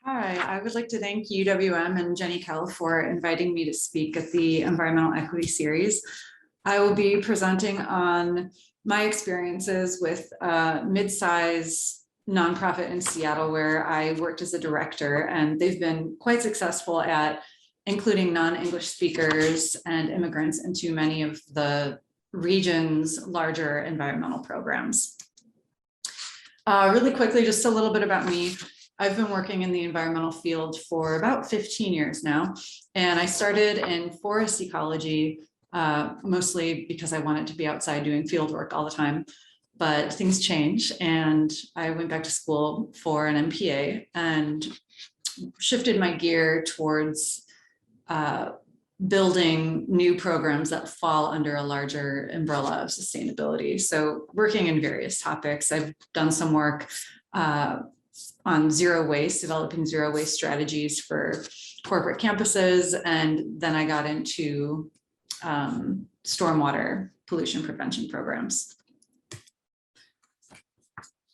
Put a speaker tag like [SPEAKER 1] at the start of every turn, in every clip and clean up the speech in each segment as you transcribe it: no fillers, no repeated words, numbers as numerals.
[SPEAKER 1] Hi, I would like to thank UWM and Jenny Kell for inviting me to speak at the Environmental Equity Series. I will be presenting on my experiences with a mid-size nonprofit in Seattle where I worked as a director, and they've been quite successful at including non-English speakers and immigrants into many of the region's larger environmental programs. Really quickly, just a little bit about me. I've been working in the environmental field for about 15 years now, and I started in forest ecology, mostly because I wanted to be outside doing field work all the time, but things change, and I went back to school for an MPA and shifted my gear towards building new programs that fall under a larger umbrella of sustainability. So working in various topics, I've done some work on zero waste, developing zero waste strategies for corporate campuses. And then I got into stormwater pollution prevention programs.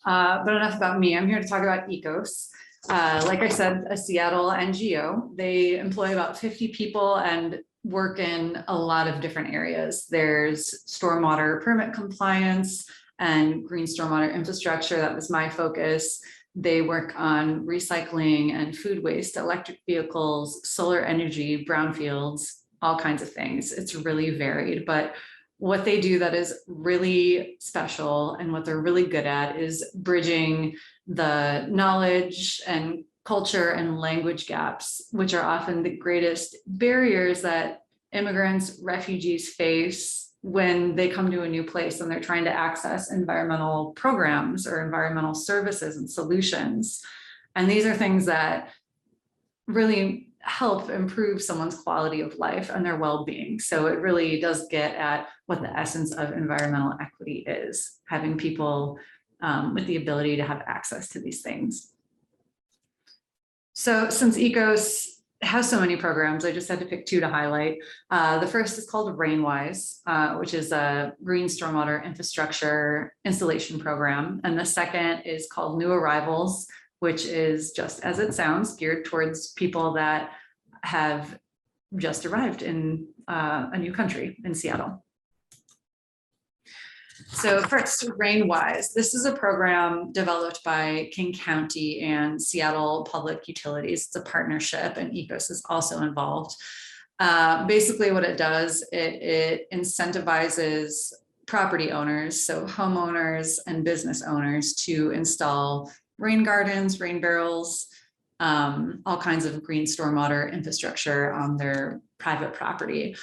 [SPEAKER 1] But enough about me. I'm here to talk about ECOS. Like I said, a Seattle NGO. They employ about 50 people and work in a lot of different areas. There's stormwater permit compliance and green stormwater infrastructure. That was my focus. They work on recycling and food waste, electric vehicles, solar energy, brownfields, all kinds of things. It's really varied, but what they do that is really special and what they're really good at is bridging the knowledge and culture and language gaps, which are often the greatest barriers that immigrants, refugees face when they come to a new place and they're trying to access environmental programs or environmental services and solutions. And these are things that really help improve someone's quality of life and their well-being. So it really does get at what the essence of environmental equity is, having people with the ability to have access to these things. So since ECOS has so many programs, I just had to pick two to highlight. The first is called Rainwise, which is a green stormwater infrastructure installation program. And the second is called New Arrivals, which is just as it sounds, geared towards people that have just arrived in a new country in Seattle. So first, Rainwise. This is a program developed by King County and Seattle Public Utilities. It's a partnership, and ECOS is also involved. Basically what it does, it incentivizes property owners, so homeowners and business owners, to install rain gardens, rain barrels, all kinds of green stormwater infrastructure on their private property.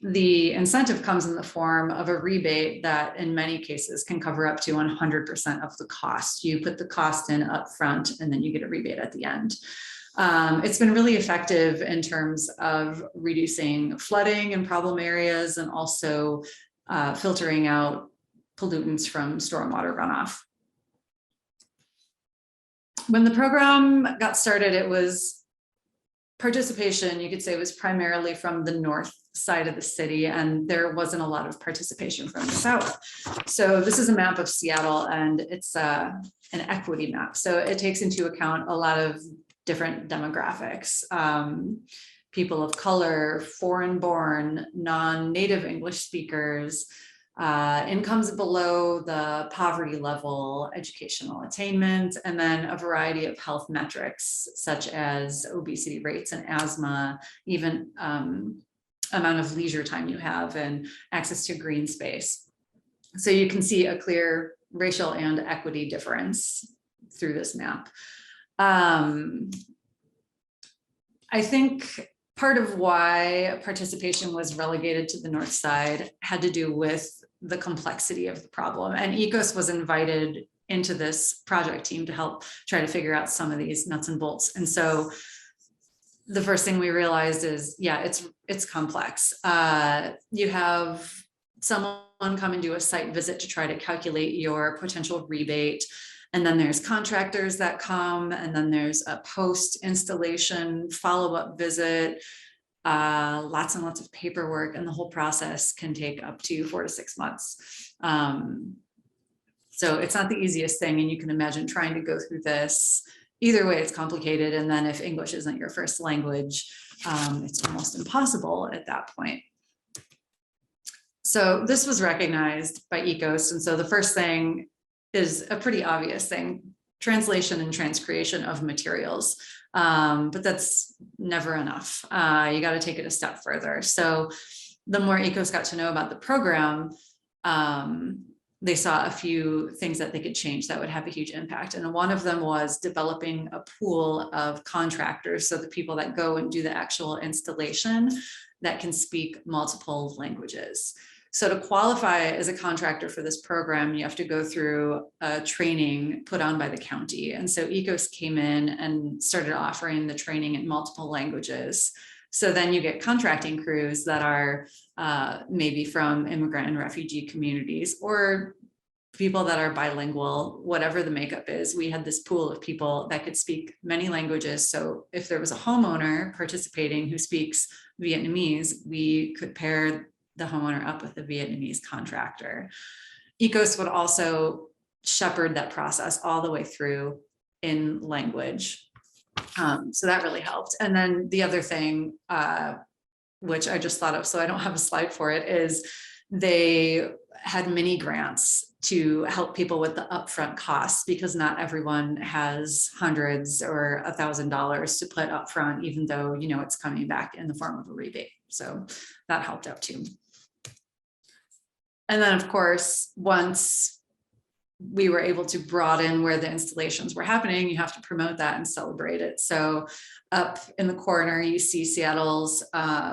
[SPEAKER 1] The incentive comes in the form of a rebate that in many cases can cover up to 100% of the cost. You put the cost in up front and then you get a rebate at the end. It's been really effective in terms of reducing flooding in problem areas and also filtering out pollutants from stormwater runoff. When the program got started, it was participation, you could say, was primarily from the north side of the city, and there wasn't a lot of participation from the south. So this is a map of Seattle, and it's an equity map. So it takes into account a lot of different demographics, people of color, foreign-born, non-native English speakers, incomes below the poverty level, educational attainment, and then a variety of health metrics such as obesity rates and asthma, even amount of leisure time you have and access to green space. So you can see a clear racial and equity difference through this map. I think part of why participation was relegated to the north side had to do with the complexity of the problem. And ECOS was invited into this project team to help try to figure out some of these nuts and bolts. And so the first thing we realized is, yeah, it's complex. You have someone come and do a site visit to try to calculate your potential rebate. And then there's contractors that come, and then there's a post-installation follow-up visit, lots and lots of paperwork, and the whole process can take up to 4 to 6 months. So it's not the easiest thing, and you can imagine trying to go through this either way, it's complicated. And then if English isn't your first language, it's almost impossible at that point. So this was recognized by ECOS. And so the first thing is a pretty obvious thing: translation and transcreation of materials. But that's never enough. You got to take it a step further. So the more ECOS got to know about the program, they saw a few things that they could change that would have a huge impact. And one of them was developing a pool of contractors, so the people that go and do the actual installation that can speak multiple languages. So to qualify as a contractor for this program, you have to go through a training put on by the county. And so ECOS came in and started offering the training in multiple languages. So then you get contracting crews that are maybe from immigrant and refugee communities, or people that are bilingual, whatever the makeup is. We had this pool of people that could speak many languages. So if there was a homeowner participating who speaks Vietnamese, we could pair the homeowner up with a Vietnamese contractor. ECOS would also shepherd that process all the way through in language. So that really helped. And then the other thing, which I just thought of, so I don't have a slide for it, is they had mini grants to help people with the upfront costs, because not everyone has hundreds or $1,000 to put upfront, even though, you know, it's coming back in the form of a rebate. So that helped out too. And then, of course, once we were able to broaden where the installations were happening, you have to promote that and celebrate it. So up in the corner, you see Seattle's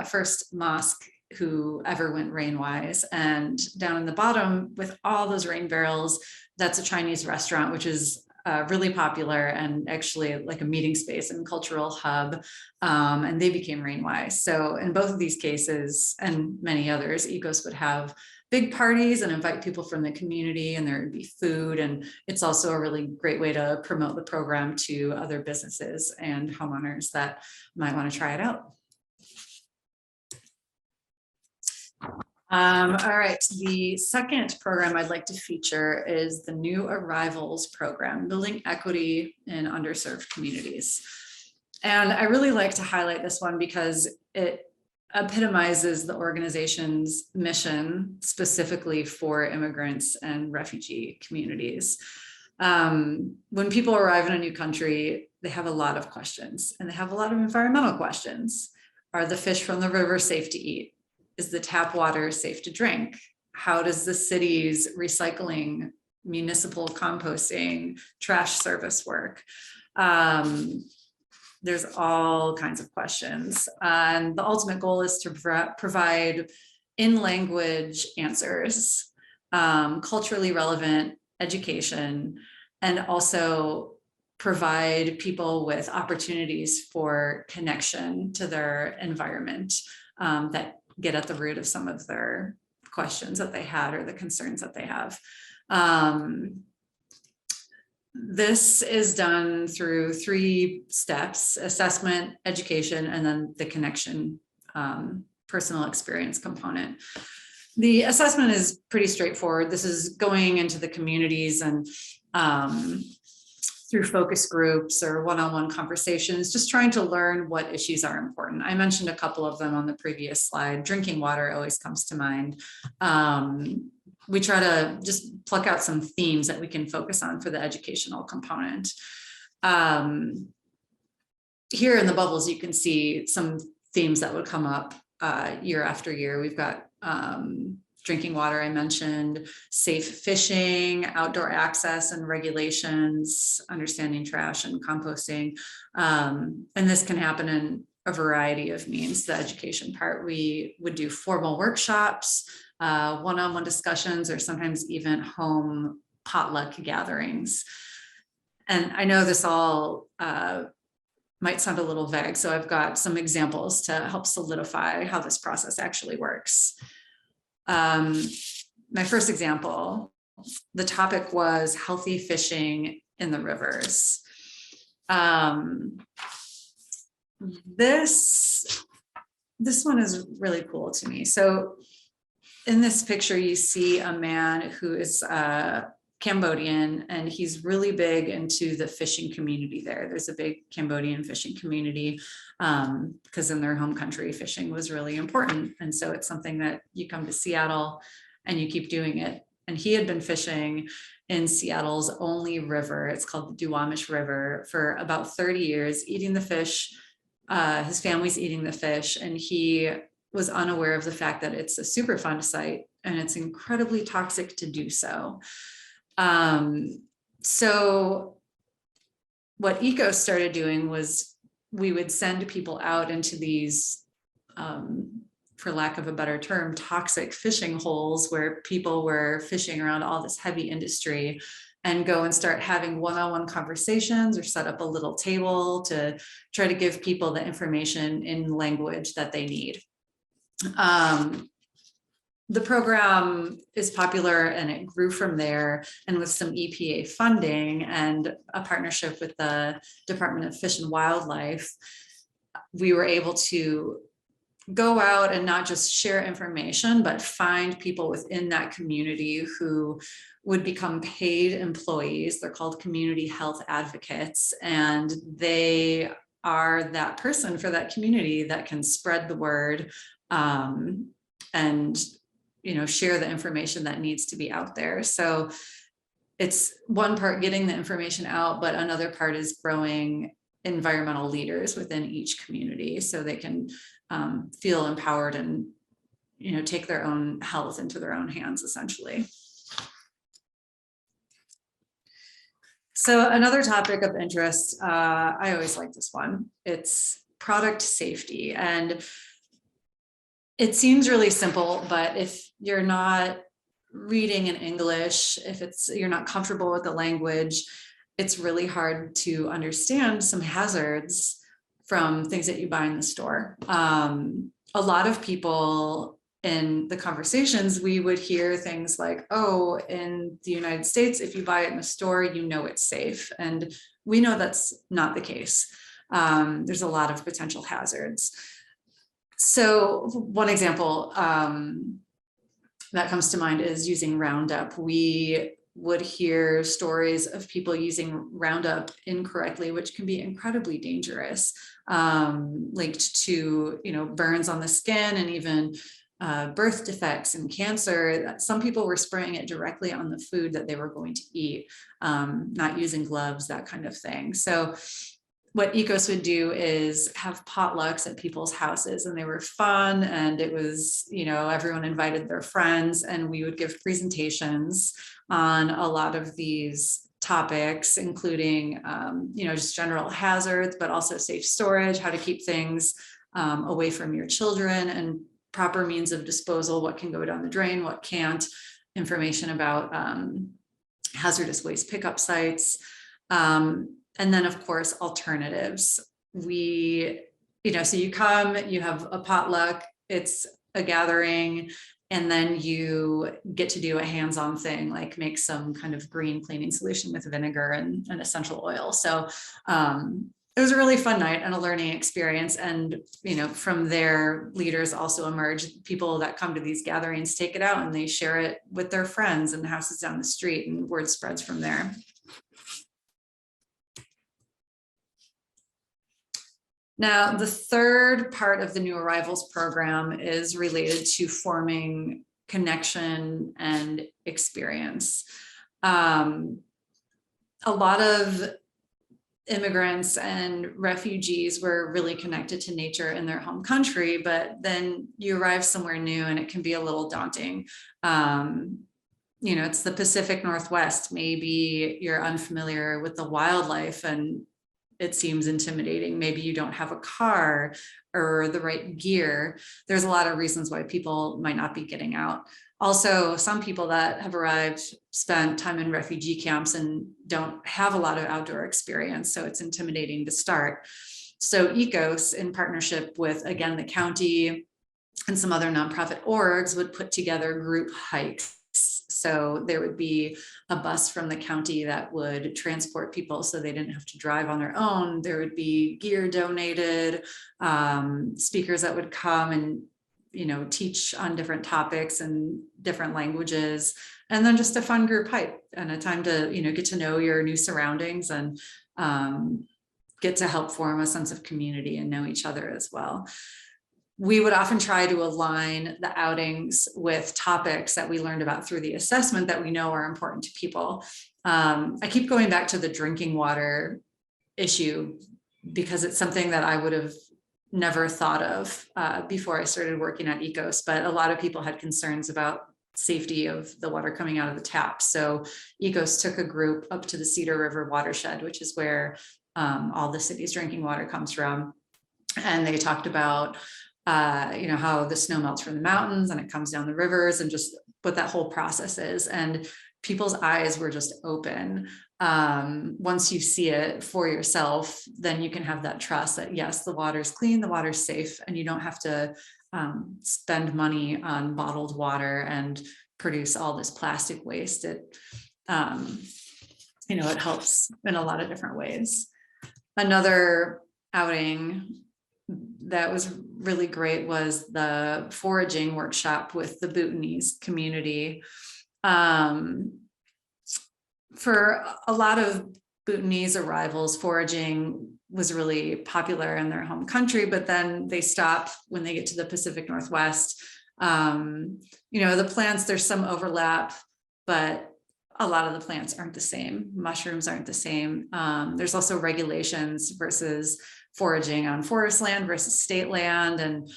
[SPEAKER 1] first mosque who ever went Rainwise. And down in the bottom with all those rain barrels, that's a Chinese restaurant, which is really popular and actually like a meeting space and cultural hub. And they became Rainwise. So in both of these cases and many others, ECOS would have big parties and invite people from the community, and there would be food. And it's also a really great way to promote the program to other businesses and homeowners that might want to try it out. All right, the second program I'd like to feature is the New Arrivals program, Building Equity in Underserved Communities. And I really like to highlight this one because it epitomizes the organization's mission specifically for immigrants and refugee communities. When people arrive in a new country, they have a lot of questions, and they have a lot of environmental questions. Are the fish from the river safe to eat? Is the tap water safe to drink? How does the city's recycling, municipal composting, trash service work? There's all kinds of questions. And the ultimate goal is to provide in-language answers, culturally relevant education, and also provide people with opportunities for connection to their environment that get at the root of some of their questions that they had or the concerns that they have. This is done through 3 steps: assessment, education, and then the connection, personal experience component. The assessment is pretty straightforward. This is going into the communities and through focus groups or one-on-one conversations, just trying to learn what issues are important. I mentioned a couple of them on the previous slide. Drinking water always comes to mind. We try to just pluck out some themes that we can focus on for the educational component. Here in the bubbles, you can see some themes that would come up year after year. We've got drinking water, I mentioned, safe fishing, outdoor access and regulations, understanding trash and composting. And this can happen in a variety of means. The education part, we would do formal workshops, one-on-one discussions, or sometimes even home potluck gatherings. And I know this all might sound a little vague, so I've got some examples to help solidify how this process actually works. My first example, the topic was healthy fishing in the rivers. This one is really cool to me. So in this picture, you see a man who is Cambodian, and he's really big into the fishing community there. There's a big Cambodian fishing community because in their home country, fishing was really important. And so it's something that you come to Seattle and you keep doing it. And he had been fishing in Seattle's only river. It's called the Duwamish River for about 30 years, eating the fish. His family's eating the fish, and he was unaware of the fact that it's a Superfund site and it's incredibly toxic to do so. So what ECO started doing was we would send people out into these, for lack of a better term, toxic fishing holes where people were fishing around all this heavy industry, and go and start having one-on-one conversations or set up a little table to try to give people the information in language that they need. The program is popular and it grew from there, and with some EPA funding and a partnership with the Department of Fish and Wildlife, we were able to go out and not just share information, but find people within that community who would become paid employees. They're called community health advocates, and they are that person for that community that can spread the word and share the information that needs to be out there. So it's one part getting the information out, but another part is growing environmental leaders within each community so they can feel empowered and take their own health into their own hands, essentially. So another topic of interest, I always like this one, it's product safety. And it seems really simple, but if you're not reading in English, if you're not comfortable with the language, it's really hard to understand some hazards from things that you buy in the store. A lot of people in the conversations, we would hear things like, oh, in the United States, if you buy it in the store, it's safe. And we know that's not the case. There's a lot of potential hazards. So one example that comes to mind is using Roundup. We would hear stories of people using Roundup incorrectly, which can be incredibly dangerous, linked to burns on the skin and even birth defects and cancer. Some people were spraying it directly on the food that they were going to eat, not using gloves, that kind of thing. So what ECOS would do is have potlucks at people's houses, and they were fun, and it was, everyone invited their friends, and we would give presentations on a lot of these topics, including, just general hazards, but also safe storage, how to keep things away from your children, and proper means of disposal, what can go down the drain, what can't, information about hazardous waste pickup sites. And then, of course, alternatives. So you come, you have a potluck, it's a gathering, and then you get to do a hands-on thing, like make some kind of green cleaning solution with vinegar and essential oil. So it was a really fun night and a learning experience. And, from there, leaders also emerge. People that come to these gatherings take it out and they share it with their friends and houses down the street, and word spreads from there. Now, the third part of the new arrivals program is related to forming connection and experience. A lot of immigrants and refugees were really connected to nature in their home country, but then you arrive somewhere new and it can be a little daunting. It's the Pacific Northwest. Maybe you're unfamiliar with the wildlife and it seems intimidating. Maybe you don't have a car or the right gear. There's a lot of reasons why people might not be getting out. Also, some people that have arrived spent time in refugee camps and don't have a lot of outdoor experience, so it's intimidating to start. So ECOS, in partnership with, again, the county and some other nonprofit orgs, would put together group hikes. So there would be a bus from the county that would transport people so they didn't have to drive on their own. There would be gear donated, speakers that would come and teach on different topics and different languages, and then just a fun group hike and a time to, get to know your new surroundings and get to help form a sense of community and know each other as well. We would often try to align the outings with topics that we learned about through the assessment that we know are important to people. I keep going back to the drinking water issue because it's something that I would have never thought of before I started working at ECOS, but a lot of people had concerns about safety of the water coming out of the tap. So ECOS took a group up to the Cedar River watershed, which is where all the city's drinking water comes from. And they talked about how the snow melts from the mountains and it comes down the rivers and just what that whole process is. And people's eyes were just open. Once you see it for yourself, then you can have that trust that yes, the water's clean, the water's safe, and you don't have to spend money on bottled water and produce all this plastic waste. It helps in a lot of different ways. Another outing that was really great was the foraging workshop with the Bhutanese community. For a lot of Bhutanese arrivals, foraging was really popular in their home country, but then they stop when they get to the Pacific Northwest. The plants, there's some overlap, but a lot of the plants aren't the same. Mushrooms aren't the same. There's also regulations versus foraging on forest land versus state land, and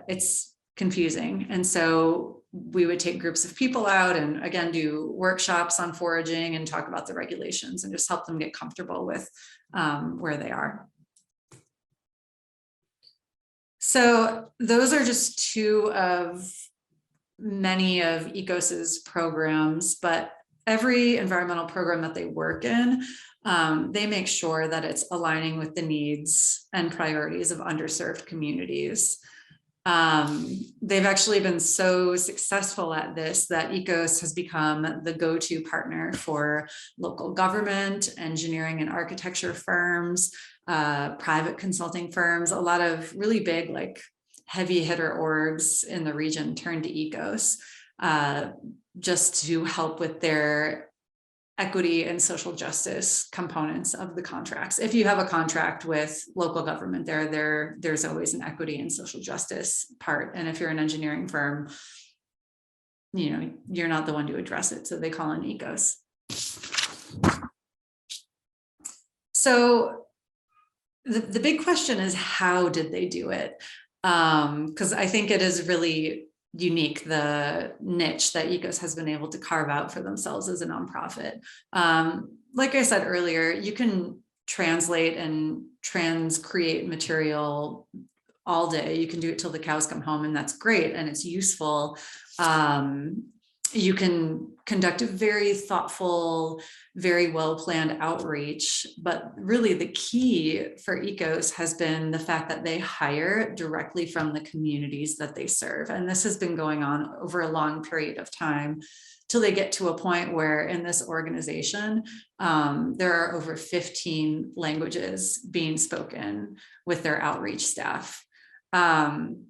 [SPEAKER 1] it's confusing. And so we would take groups of people out and again do workshops on foraging and talk about the regulations and just help them get comfortable with where they are. So those are just two of many of ECOS's programs, but every environmental program that they work in, they make sure that it's aligning with the needs and priorities of underserved communities. They've actually been so successful at this that ECOS has become the go-to partner for local government, engineering and architecture firms, private consulting firms. A lot of really big, like heavy hitter orgs in the region turn to ECOS just to help with their equity and social justice components of the contracts. If you have a contract with local government, there's always an equity and social justice part. And if you're an engineering firm, you're not the one to address it. So they call in ECOS. So the big question is, how did they do it? Because I think it is really unique, the niche that ECOS has been able to carve out for themselves as a nonprofit. Like I said earlier, you can translate and create material all day. You can do it till the cows come home, and that's great and it's useful. You can conduct a very thoughtful, very well-planned outreach, but really the key for ECOS has been the fact that they hire directly from the communities that they serve. And this has been going on over a long period of time till they get to a point where in this organization, there are over 15 languages being spoken with their outreach staff. And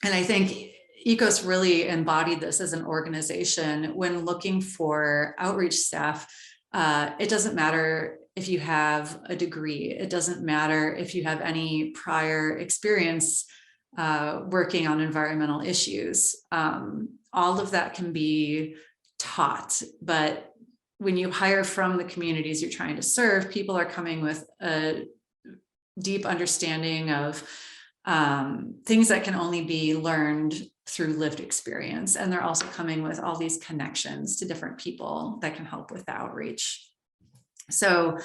[SPEAKER 1] I think ECOS really embodied this as an organization when looking for outreach staff. It doesn't matter if you have a degree. It doesn't matter if you have any prior experience working on environmental issues. All of that can be taught, but when you hire from the communities you're trying to serve, people are coming with a deep understanding of things that can only be learned through lived experience. And they're also coming with all these connections to different people that can help with the outreach. So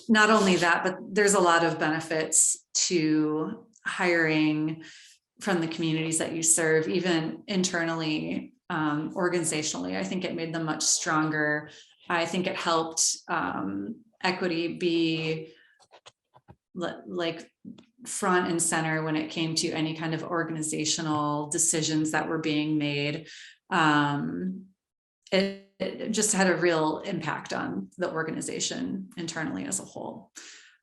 [SPEAKER 1] not only that, but there's a lot of benefits to hiring from the communities that you serve, even internally, organizationally. I think it made them much stronger. I think it helped equity be like front and center when it came to any kind of organizational decisions that were being made. It just had a real impact on the organization internally as a whole,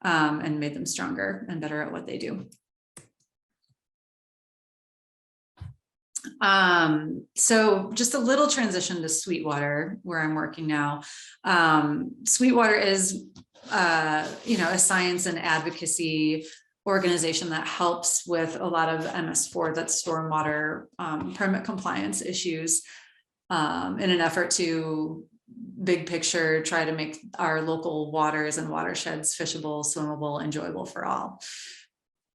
[SPEAKER 1] and made them stronger and better at what they do. So just a little transition to Sweetwater, where I'm working now. Sweetwater is, a science and advocacy organization that helps with a lot of MS4, that's stormwater permit compliance issues, in an effort to big picture try to make our local waters and watersheds fishable, swimmable, enjoyable for all.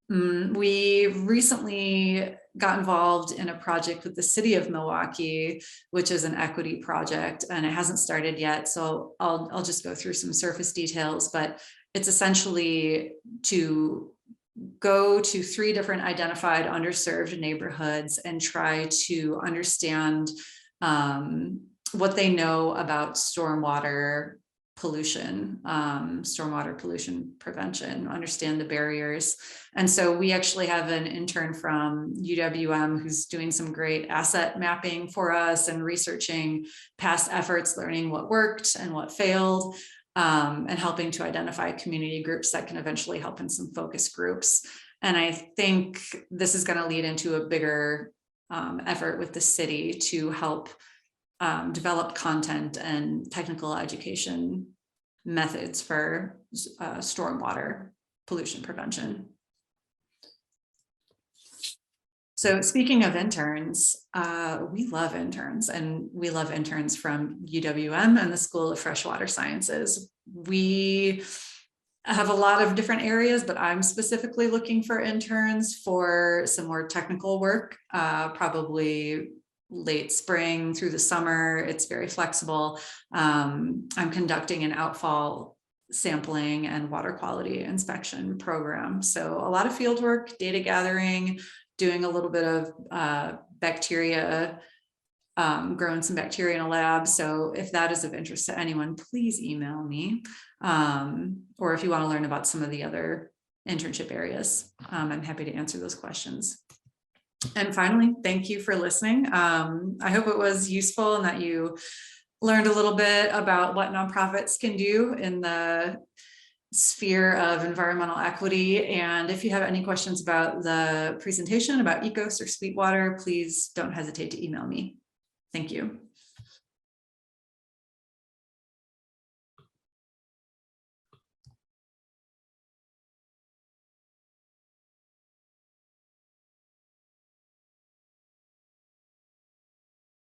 [SPEAKER 1] We recently got involved in a project with the city of Milwaukee, which is an equity project, and it hasn't started yet. So I'll just go through some surface details, but it's essentially to go to 3 different identified underserved neighborhoods and try to understand what they know about stormwater pollution, stormwater pollution prevention, understand the barriers. And so we actually have an intern from UWM who's doing some great asset mapping for us and researching past efforts, learning what worked and what failed, and helping to identify community groups that can eventually help in some focus groups. And I think this is going to lead into a bigger effort with the city to help develop content and technical education methods for stormwater pollution prevention. So speaking of interns, we love interns, and we love interns from UWM and the School of Freshwater Sciences. We have a lot of different areas, but I'm specifically looking for interns for some more technical work, probably late spring through the summer. It's very flexible. I'm conducting an outfall sampling and water quality inspection program. So a lot of field work, data gathering, doing a little bit of bacteria, growing some bacteria in a lab. So if that is of interest to anyone, please email me. Or if you want to learn about some of the other internship areas, I'm happy to answer those questions. And finally, thank you for listening. I hope it was useful and that you learned a little bit about what nonprofits can do in the sphere of environmental equity. And if you have any questions about the presentation about ECOS or Sweetwater, please don't hesitate to email me. Thank you.